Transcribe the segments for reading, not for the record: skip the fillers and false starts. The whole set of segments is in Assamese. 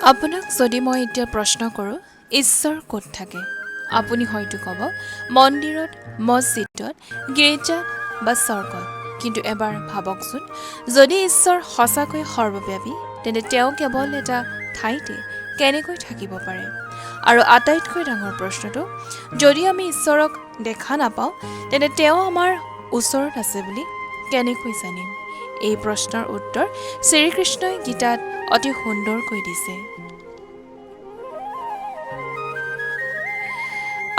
আপোনাক যদি মই এতিয়া প্ৰশ্ন কৰোঁ, ঈশ্বৰ ক'ত থাকে? আপুনি হয়তো ক'ব, মন্দিৰত, মছজিদত, গীৰ্জাত বা স্বৰ্গত। কিন্তু এবাৰ ভাবকচোন, যদি ঈশ্বৰ সঁচাকৈ সৰ্বব্যাপী, তেন্তে তেওঁ কেৱল এটা ঠাইতে কেনেকৈ থাকিব পাৰে? আৰু আটাইতকৈ ডাঙৰ প্ৰশ্নটো, যদি আমি ঈশ্বৰক দেখা নাপাওঁ, তেন্তে তেওঁ আমাৰ ওচৰত আছে বুলি কেনেকৈ জানিম? এই প্ৰশ্নৰ উত্তৰ শ্ৰীকৃষ্ণই গীতাত অতি সুন্দৰকৈ দিছে।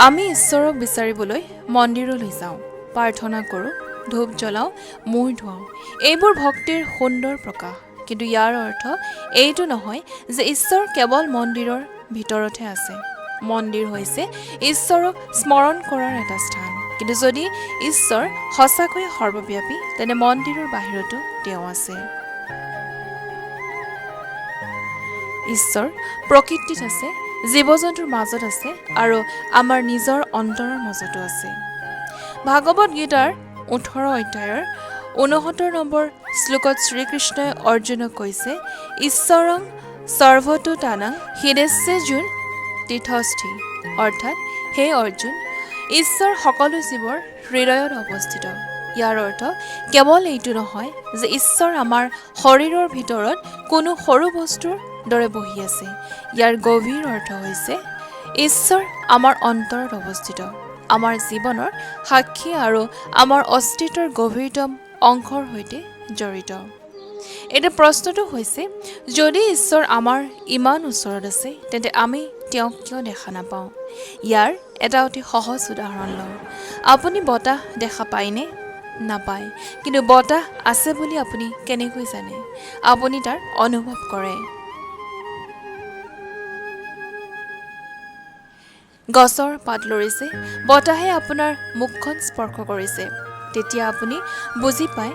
আমি ঈশ্বৰক বিচাৰিবলৈ মন্দিৰলৈ যাওঁ, প্ৰাৰ্থনা কৰোঁ, ধূপ জ্বলাওঁ, মূৰ ধুৱাওঁ। এইবোৰ ভক্তিৰ সুন্দৰ প্ৰকাশ। কিন্তু ইয়াৰ অৰ্থ এইটো নহয় যে ঈশ্বৰ কেৱল মন্দিৰৰ ভিতৰতহে আছে। মন্দিৰ হৈছে ঈশ্বৰক স্মৰণ কৰাৰ এটা স্থান। কিন্তু যদি ঈশ্বৰ সঁচাকৈয়ে সৰ্বব্যাপী, তেন্তে মন্দিৰৰ বাহিৰতো তেওঁ আছে। ঈশ্বৰ প্ৰকৃতিত আছে, জীৱ-জন্তুৰ মাজত আছে আৰু আমাৰ নিজৰ অন্তৰৰ মাজতো আছে। ভগৱদ গীতাৰ 18 অধ্যায়ৰ 69 নম্বৰ শ্লোকত শ্ৰীকৃষ্ণই অৰ্জুনক কৈছে, ঈশ্বৰং সৰ্বতোতানাং হৃদস্যে তিষ্ঠতি। অৰ্থাৎ, হে অৰ্জুন, ঈশ্বৰ সকলো জীৱৰ হৃদয়ত অৱস্থিত। ইয়াৰ অৰ্থ কেৱল এইটো নহয় যে ঈশ্বৰ আমাৰ শৰীৰৰ ভিতৰত কোনো সৰু বস্তুৰ দৰে বহি আছে। ইয়াৰ গভীৰ অৰ্থ হৈছে ঈশ্বৰ আমাৰ অন্তৰত অৱস্থিত, আমাৰ জীৱনৰ সাক্ষী আৰু আমাৰ অস্তিত্বৰ গভীৰতম অংশৰ সৈতে জড়িত। এতিয়া প্ৰশ্নটো হৈছে, যদি ঈশ্বৰ আমাৰ ইমান ওচৰত আছে, তেন্তে আমি তেওঁক কিয় দেখা নাপাওঁ? ইয়াৰ এটা অতি সহজ উদাহৰণ লওঁ। আপুনি বতাহ দেখা পায়নে? নাপায়। কিন্তু বতাহ আছে বুলি আপুনি কেনেকৈ জানে? আপুনি তাৰ অনুভৱ কৰে। গছৰ পাত লৰিছে, বতাহে আপোনাৰ মুখখন স্পৰ্শ কৰিছে। তেতিয়া আপুনি বুজি পায়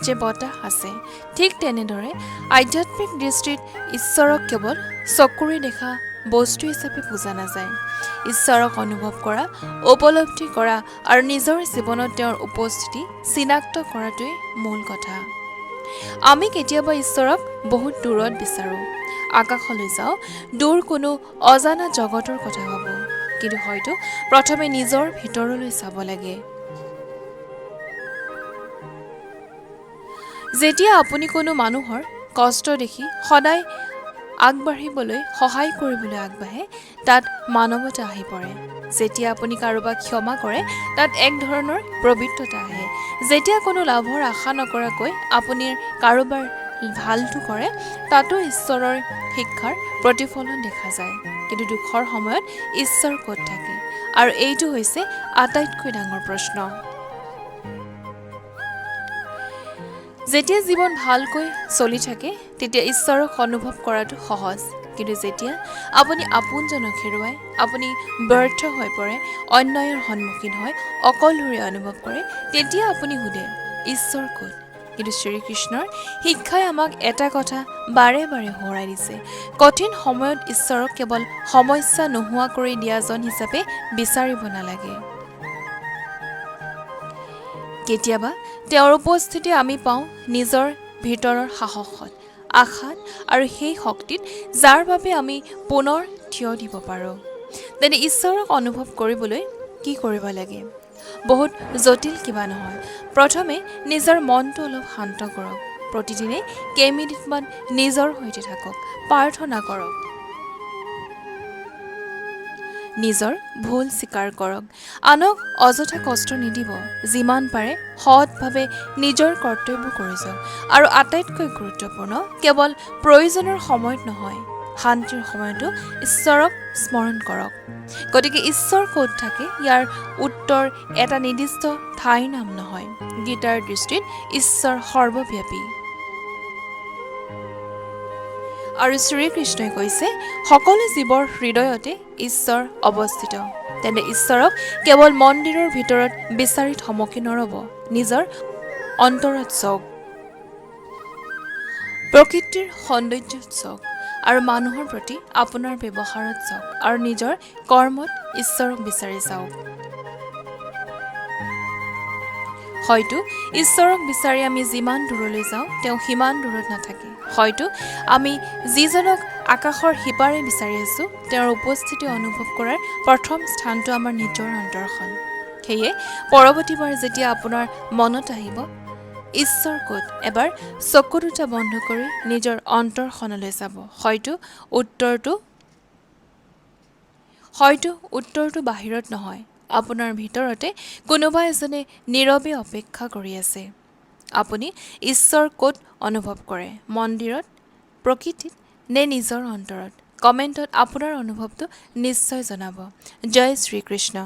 যে বতাহ আছে। ঠিক তেনেদৰে আধ্যাত্মিক দৃষ্টিত ঈশ্বৰক কেৱল চকুৰে দেখা বস্তু হিচাপে বুজা নাযায়। ঈশ্বৰক অনুভৱ কৰা, উপলব্ধি কৰা আৰু নিজৰ জীৱনত তেওঁৰ উপস্থিতি চিনাক্ত কৰাটোৱেই মূল কথা। আমি কেতিয়াবা ঈশ্বৰক বহুত দূৰত বিচাৰোঁ। আকাশলৈ যাওঁ, দূৰ কোনো অজানা জগতৰ কথা ভাবোঁ। কিন্তু হয়তো প্ৰথমে নিজৰ ভিতৰলৈ চাব লাগে। যেতিয়া আপুনি কোনো মানুহৰ কষ্ট দেখি সদায় আগবাঢ়িবলৈ সহায় কৰিবলৈ আগবাঢ়ে, তাত মানৱতা আহি পৰে। যেতিয়া আপুনি কাৰোবাক ক্ষমা কৰে, তাত এক ধৰণৰ পবিত্ৰতা আহে। যেতিয়া কোনো লাভৰ আশা নকৰাকৈ আপুনি কাৰোবাৰ ভালটো কৰে, তাতো ঈশ্বৰৰ শিক্ষাৰ প্ৰতিফলন দেখা যায়। কিন্তু দুখৰ সময়ত ঈশ্বৰ ক'ত থাকে? আৰু এইটো হৈছে আটাইতকৈ ডাঙৰ প্ৰশ্ন। যেতিয়া জীৱন ভালকৈ চলি থাকে, তেতিয়া ঈশ্বৰক অনুভৱ কৰাটো সহজ। কিন্তু যেতিয়া আপুনি আপোনজনক হেৰুৱায়, আপুনি ব্যৰ্থ হৈ পৰে, অন্যায়ৰ সন্মুখীন হয়, অকলশৰীয়া অনুভৱ কৰে, তেতিয়া আপুনি সোধে, ঈশ্বৰ ক'ত? কিন্তু শ্ৰীকৃষ্ণৰ শিক্ষাই আমাক এটা কথা বাৰে বাৰে সোঁৱৰাই দিছে, কঠিন সময়ত ঈশ্বৰক কেৱল সমস্যা নোহোৱা কৰি দিয়াজন হিচাপে বিচাৰিব নালাগে। কেতিয়াবা তেওঁৰ উপস্থিতি আমি পাওঁ নিজৰ ভিতৰৰ সাহসত, আশাত আৰু সেই শক্তিত যাৰ বাবে আমি পুনৰ থিয় দিব পাৰোঁ। তেন্তে ঈশ্বৰক অনুভৱ কৰিবলৈ কি কৰিব লাগে? বহুত জটিল কিবা নহয়। প্ৰথমে নিজৰ মনটো অলপ শান্ত কৰক। প্ৰতিদিনে কেইমিনিটমান নিজৰ সৈতে থাকক, প্ৰাৰ্থনা কৰক, নিজৰ ভুল স্বীকাৰ কৰক, আনক অযথা কষ্ট নিদিব। যিমান পাৰে সৎভাৱে নিজৰ কৰ্তব্য কৰি যাওক। আৰু আটাইতকৈ গুৰুত্বপূৰ্ণ, কেৱল প্ৰয়োজনৰ সময়ত নহয়, শান্তিৰ সময়তো ঈশ্বৰক স্মৰণ কৰক। গতিকে ঈশ্বৰ ক'ত থাকে? ইয়াৰ উত্তৰ এটা নিৰ্দিষ্ট ঠাইৰ নাম নহয়। গীতাৰ দৃষ্টিত ঈশ্বৰ সৰ্বব্যাপী। আৰু শ্ৰীকৃষ্ণই কৈছে, সকলো জীৱৰ হৃদয়তে ঈশ্বৰ অৱস্থিত। তেন্তে ঈশ্বৰক কেৱল মন্দিৰৰ ভিতৰত বিচাৰি থমকি নৰব, নিজৰ অন্তৰত চাওক, প্ৰকৃতিৰ সৌন্দৰ্যত চাওক আৰু মানুহৰ প্ৰতি আপোনাৰ ব্যৱহাৰত চাওক আৰু নিজৰ কৰ্মত ঈশ্বৰক বিচাৰি চাওক। হয়তো ঈশ্বৰক বিচাৰি আমি যিমান দূৰলৈ যাওঁ, তেওঁ সিমান দূৰত নাথাকে। হয়তো আমি যিজনক আকাশৰ সিপাৰে বিচাৰি আছোঁ তেওঁৰ উপস্থিতি অনুভৱ কৰাৰ প্ৰথম স্থানটো আমাৰ নিজৰ অন্তৰখন। সেয়ে পৰৱৰ্তীবাৰ যেতিয়া আপোনাৰ মনত আহিব ঈশ্বৰ ক'ত, এবাৰ চকু দুটা বন্ধ কৰি নিজৰ অন্তৰখনলৈ চাব। হয়তো উত্তৰটো বাহিৰত নহয়, আপোনাৰ ভিতৰতে কোনোবা এজনে নীৰৱে অপেক্ষা কৰি আছে। আপুনি ঈশ্বৰ ক'ত অনুভৱ কৰে, মন্দিৰত, প্ৰকৃতিত নে নিজৰ অন্তৰত? কমেণ্টত আপোনাৰ অনুভৱটো নিশ্চয় জনাব। জয় শ্ৰীকৃষ্ণ।